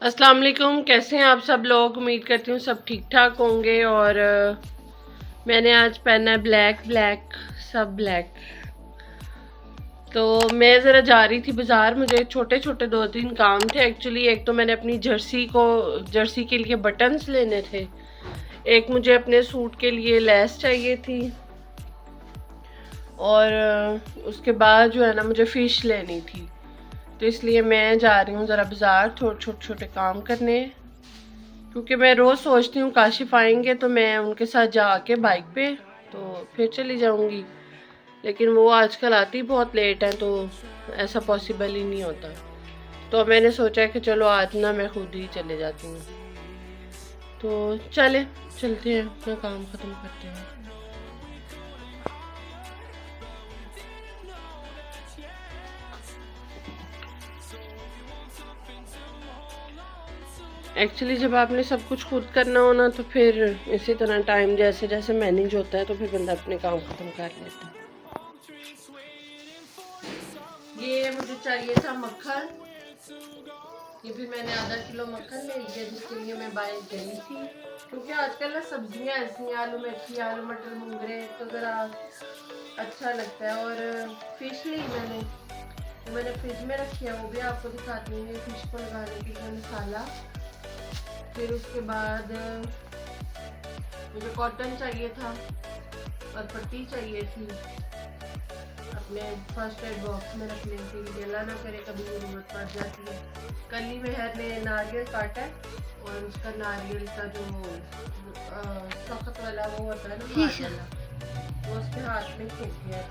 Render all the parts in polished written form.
अस्सलाम वालेकुम। कैसे हैं आप सब लोग? उम्मीद करती हूँ सब ठीक ठाक होंगे। और मैंने आज पहना है ब्लैक ब्लैक, सब ब्लैक। तो मैं ज़रा जा रही थी बाज़ार। मुझे छोटे छोटे 2-3 काम थे एक्चुअली। एक तो मैंने अपनी जर्सी के लिए बटन्स लेने थे, एक मुझे अपने सूट के लिए लेस चाहिए थी, और उसके बाद जो है ना मुझे फ़िश लेनी थी। तो इसलिए मैं जा रही हूँ ज़रा बाज़ार छोटे छोटे काम करने, क्योंकि मैं रोज़ सोचती हूँ काशिफ आएंगे तो मैं उनके साथ जाके बाइक पे तो फिर चली जाऊँगी, लेकिन वो आजकल आती बहुत लेट है तो ऐसा पॉसिबल ही नहीं होता। तो मैंने सोचा कि चलो आज ना मैं खुद ही चले जाती हूँ। तो चलते हैं, अपना काम ख़त्म करते हैं। एक्चुअली जब आपने सब कुछ खुद करना हो ना तो फिर इसी तरह टाइम जैसे जैसे मैनेज होता है तो फिर बंदा अपने काम ख़त्म कर लेता है। ये मुझे चाहिए था मक्खन, ये भी मैंने आधा किलो मक्खन ले लिया जिसके लिए मैं बाइक गई थी। क्योंकि आजकल ना सब्जियां ऐसी हैं, आलू मेथी, आलू मटर, मूंगरे, तो ज़रा अच्छा लगता है। और फिश ली मैंने फ्रिज में रखी है, वो भी आपको दिखाती हूँ। फिश को लगाने के लिए मसाला, फिर उसके बाद मुझे कॉटन चाहिए था और पट्टी चाहिए थी अपने फर्स्ट एड बॉक्स में रखने के लिए, अल्लाह ना करे कभी जरूरत पड़ जाती है। कल ही मेहर ने नारियल काटा और उसका नारियल का जो सख्त वाला वो होता है ना वाला, वो उसके हाथ में खिंच गया।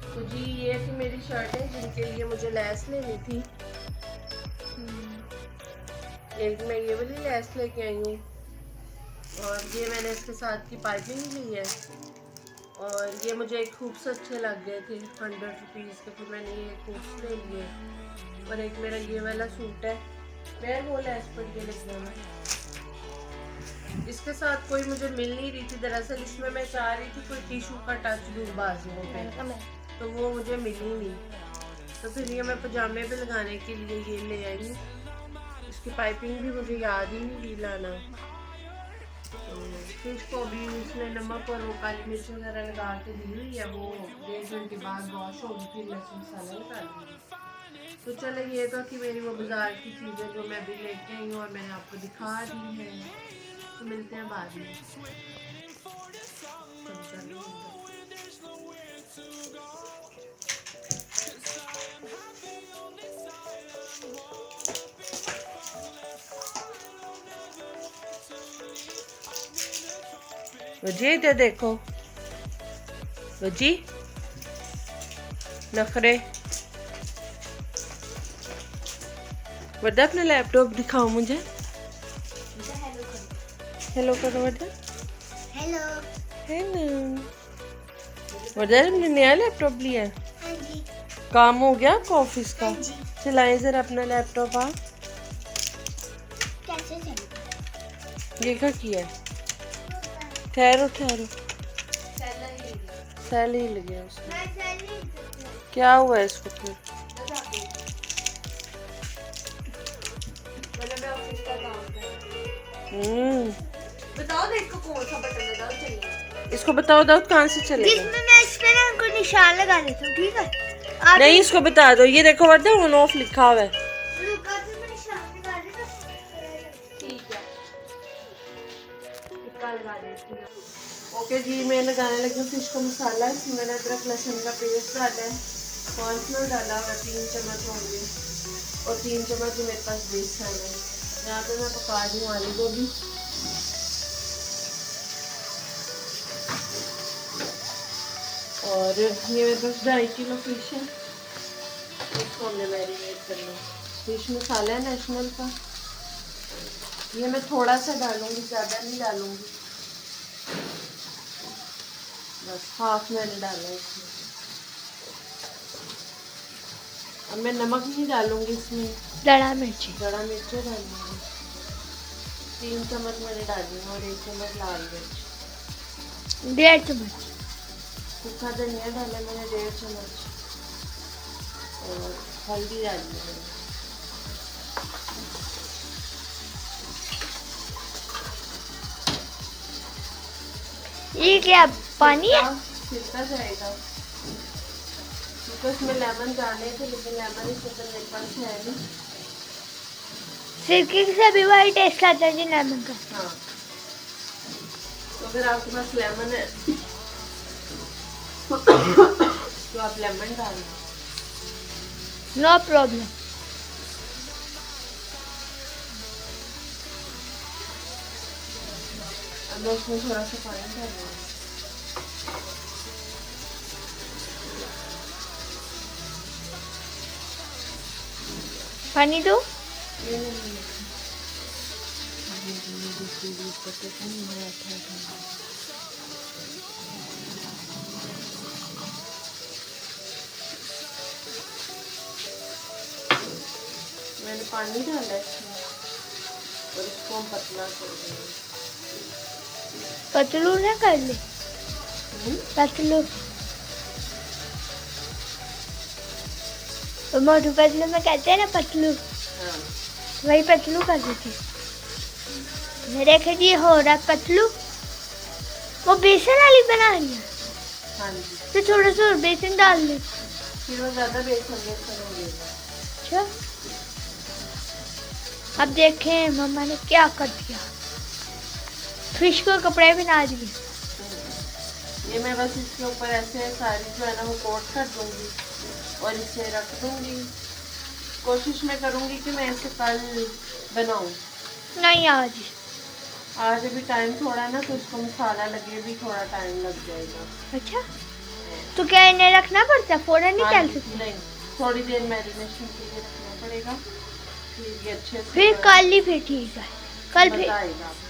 तो जी ये थी मेरी शर्टें जिनके लिए मुझे लेस लेनी थी। एक मैं ये वाली लेस लेके आई हूँ, और ये मैंने इसके साथ की पाइपिंग ली है। और ये मुझे एक खूब से अच्छे लग गए थे 100 रुपीज़ के, फिर मैंने ये खूब ले लिए। और एक मेरा ये वाला सूट है, मैं वो लेस पर ये लग जाना। इसके साथ कोई मुझे मिल नहीं रही थी दरअसल। इसमें मैं चाह रही थी कोई टिशू का टच दूँ बाजुओं पे, तो वो मुझे मिली नहीं। तो फिर ये मैं पजामे पे लगाने के लिए ये ले आई हूँ। इसकी पाइपिंग भी मुझे याद ही नहीं रही लाना। तो फिश को भी उसने नमक और वो काली मिर्च वगैरह लगा के दी हुई है, वो 1.5 घंटे बाद वॉश होगी, फिर लहसुन मसाला लगा दूँगी। तो चले, ये तो कि मेरी वो बाज़ार की चीज़ें जो मैं भी लेके आई हूँ और मैंने आपको दिखा दी है। तो मिलते हैं बाद में। जी इधर देखो जी, नखरे। वर्दा अपना लैपटॉप दिखाओ मुझे। हेलो करो वर्दा। हेलो। हेलो वर्दा, तुमने नया लैपटॉप लिया है? हाँ जी। काम हो गया आपका ऑफिस का? हाँ जी। चलाएं जरा अपना लैपटॉप आप। कैसे चलेगा? ये क्या किया है? ठहरो ठहरो, सेल ही लगे उसमें। क्या हुआ है इसको फिर? बताओ देखो कौन सा बटन दबाओ चलेगा। इसको बताओ दाऊद कहाँ से चलेगा? जिसमें मैं इस पे ना कोई निशान लगा देता हूँ, ठीक है? आप नहीं इसको बता दो, ये देखो वर्दा ऑन ऑफ लिखा हुआ है। रुका तो मैं निशान लगा देता। ठीक है, इसका लगा देती हूँ। ओके जी, मैं लगाने लगी हूँ फिश को मसाला। इसमें मैंने अदरक लहसुन का पेस्ट डाला है, कॉर्नफ्लोर डाला हुआ 3 चम्मच होंगे, और 3 चम्मच मेरे पास बेसन है। यहाँ पे मैं पका रही हूँ आलू गोभी। और ये मेरे पास 2.5 किलो फिश है, इसको हमने मैरिनेट करना। फिश मसाला है नेशनल का, ये मैं थोड़ा सा डालूंगी, ज़्यादा नहीं डालूंगी, बस हाफ मैंने डाला है इसमें। अब मैं नमक नहीं डालूंगी इसमें, बड़ा मिर्ची डालूंगी। 3 चम्मच मैंने डाली है, और 1 चम्मच लाल मिर्च, 1.5 चम्मच सूखा धनिया डाला मैंने 1.5 चम्मच, और हल्दी डाली है मैंने। ये क्या पानी है? छिड़का जाएगा क्योंकि उसमें लेमन डाले थे, लेकिन लेमन इस वक्त मेरे पास है नहीं। सिरके से भी वही टेस्ट आता है जी लेमन का। हाँ, तो अगर आपके पास लेमन है तो आप लेमन डाल दो। No problem. अब मैं उसमें थोड़ा सा पानी डाल दूँगी। पानी दो। ये नहीं, मैंने पानी डाला है इसमें और इसको हम पतला कर देंगे। पतलू ना कर ले, पतलू तो मोटू पतलू में कहते हैं ना पतलू, हाँ, वही पतलू कर देती। मेरे खे जी हो रहा पतलू। वो बेसन वाली बना रही है हाँ जी, तो थोड़ा सा और बेसन डाल दे। फिर वो ज़्यादा बेसन हो जाएगा। अच्छा, अब देखें मम्मा ने क्या कर दिया, फिश को कपड़े बना दिए। ये मैं बस इसके ऊपर ऐसे सारी जो है ना वो कोट कर दूंगी और इसे रख दूंगी। कोशिश मैं करूंगी कि मैं इसे कल बनाऊं। नहीं आज अभी टाइम थोड़ा ना, तो इसको मसाला लगे भी थोड़ा टाइम लग जाएगा। अच्छा, तो क्या इन्हें रखना पड़ता, फौरन नहीं हाँ चल जी, सकती? नहीं, थोड़ी देर मैरिनेशन के लिए रखना पड़ेगा, फिर ये अच्छे से फिर कल ही, फिर ठीक है, कल फिर। बताएगा आपको।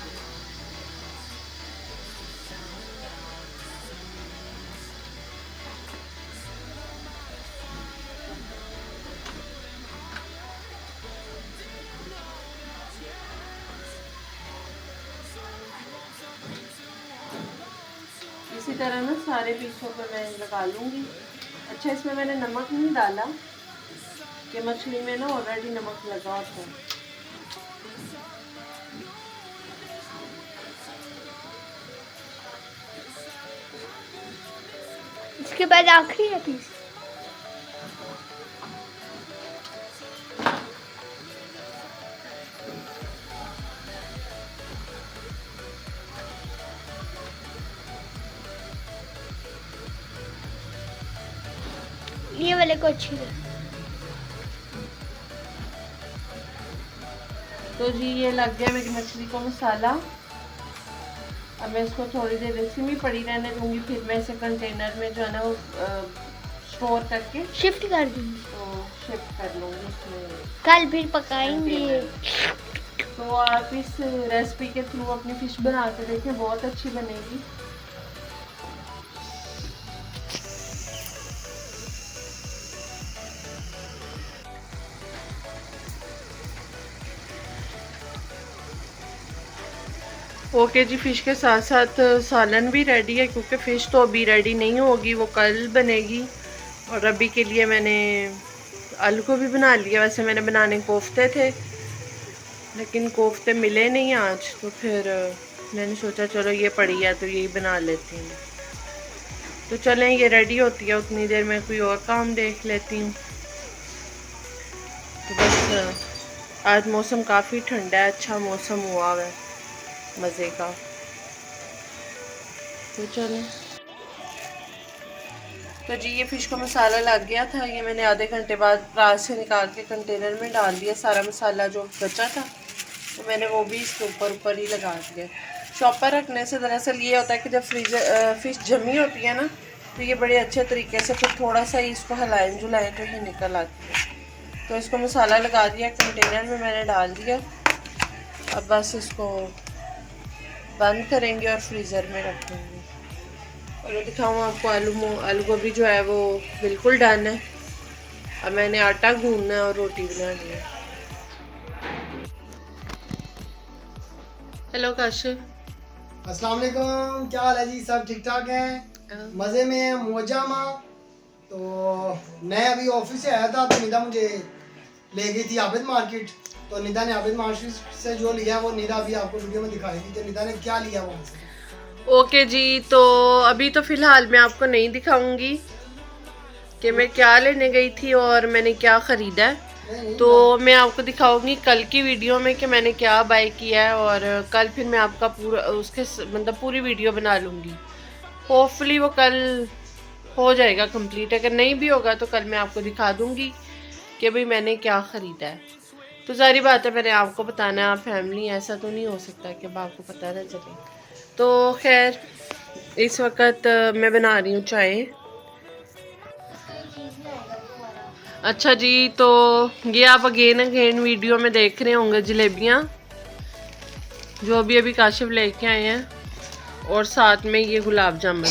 इसी तरह ना सारे पीसों पे मैं लगा लूँगी। अच्छा, इसमें मैंने नमक नहीं डाला कि मछली में ना ऑलरेडी नमक लगा होता है। इसके बाद आखिरी है पीस। ये वाले को अच्छी है। तो जी ये लग गया मेरी मछली को मसाला। अब मैं इसको थोड़ी देर ऐसे में पड़ी रहने दूंगी, फिर मैं इसे कंटेनर में जो है ना वो स्टोर करके शिफ्ट कर दूंगी, तो शिफ्ट कर लूँगी उसमें। कल फिर पकाएंगे। तो आप इस रेसिपी के थ्रू अपनी फिश बना के देखें, बहुत अच्छी बनेगी। ओके जी, फ़िश के साथ साथ सालन भी रेडी है, क्योंकि फ़िश तो अभी रेडी नहीं होगी, वो कल बनेगी। और अभी के लिए मैंने आलू को भी बना लिया। वैसे मैंने बनाने कोफ्ते थे, लेकिन कोफ्ते मिले नहीं आज, तो फिर मैंने सोचा चलो ये पड़ी है तो यही बना लेती हूँ। तो चलें, ये रेडी होती है उतनी देर मैं कोई और काम देख लेती हूँ। तो बस आज मौसम काफ़ी ठंडा है, अच्छा मौसम हुआ है मज़े का। तो चलें। तो जी ये फ़िश का मसाला लग गया था, ये मैंने आधे घंटे बाद रात से निकाल के कंटेनर में डाल दिया। सारा मसाला जो बचा था तो मैंने वो भी इसके ऊपर ही लगा दिया। चॉपर रखने से दरअसल ये होता है कि जब फ़िश जमी होती है ना, तो ये बड़े अच्छे तरीके से फिर थोड़ा सा ही इसको हिलाएं जुलाएं तो ये निकल आती है। तो इसको मसाला लगा दिया, कंटेनर में मैंने डाल दिया। अब बस इसको बंद करेंगे और फ्रीज़र में रख देंगे। और मैं दिखाऊँ आपको, आलू गोभी जो है वो बिल्कुल डन है। अब मैंने आटा गूंदना है और रोटी बनानी है। हेलो काशिफ, अस्सलाम वालेकुम, क्या हाल है जी? सब ठीक ठाक हैं, मज़े में हैं, मौजा माँ। तो मैं अभी ऑफिस से आया था, तो निदा मुझे ले गई थी आबिद मार्केट। तो निदा ने आबिद मार्केट से जो लिया वो निदा अभी आपको वीडियो में दिखाएगी कि निदा ने क्या लिया वहाँ से। ओके जी, तो अभी तो फ़िलहाल मैं आपको नहीं दिखाऊंगी कि मैं क्या लेने गई थी और मैंने क्या ख़रीदा है। तो मैं आपको दिखाऊंगी कल की वीडियो में कि मैंने क्या बाय किया है, और कल फिर मैं आपका पूरा उसके मतलब पूरी वीडियो बना लूँगी। होपफुली वो कल हो जाएगा कंप्लीट, अगर नहीं भी होगा तो कल मैं आपको दिखा दूँगी कि भाई मैंने क्या ख़रीदा है। तो सारी बात है मैंने आपको बताना है, आप फैमिली, ऐसा तो नहीं हो सकता कि अब आपको पता ना चले। तो खैर इस वक्त मैं बना रही हूँ चाय। अच्छा जी, तो ये आप अगेन वीडियो में देख रहे होंगे जलेबियाँ जो अभी अभी काशिफ लेके आए हैं, और साथ में ये गुलाब जामुन।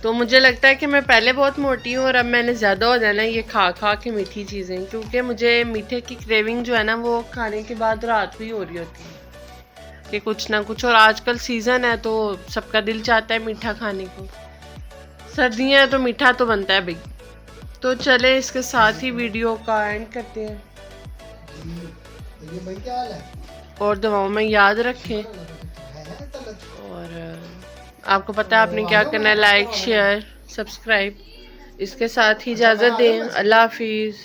तो मुझे लगता है कि मैं पहले बहुत मोटी हूँ और अब मैंने ज़्यादा हो जाना है ये खा खा के मीठी चीज़ें, क्योंकि मुझे मीठे की क्रेविंग जो है ना वो खाने के बाद रात भी हो रही होती है कि कुछ ना कुछ। और आजकल सीज़न है तो सबका दिल चाहता है मीठा खाने को, सर्दियाँ हैं तो मीठा तो बनता है भाई। तो चले इसके साथ ही वीडियो का एंड करते हैं, ये भाई क्या हाल है? और दुआओं में याद रखें। और आपको पता है आपने क्या करना है, लाइक शेयर सब्सक्राइब। इसके साथ ही इजाज़त दें, अल्लाह हाफिज़।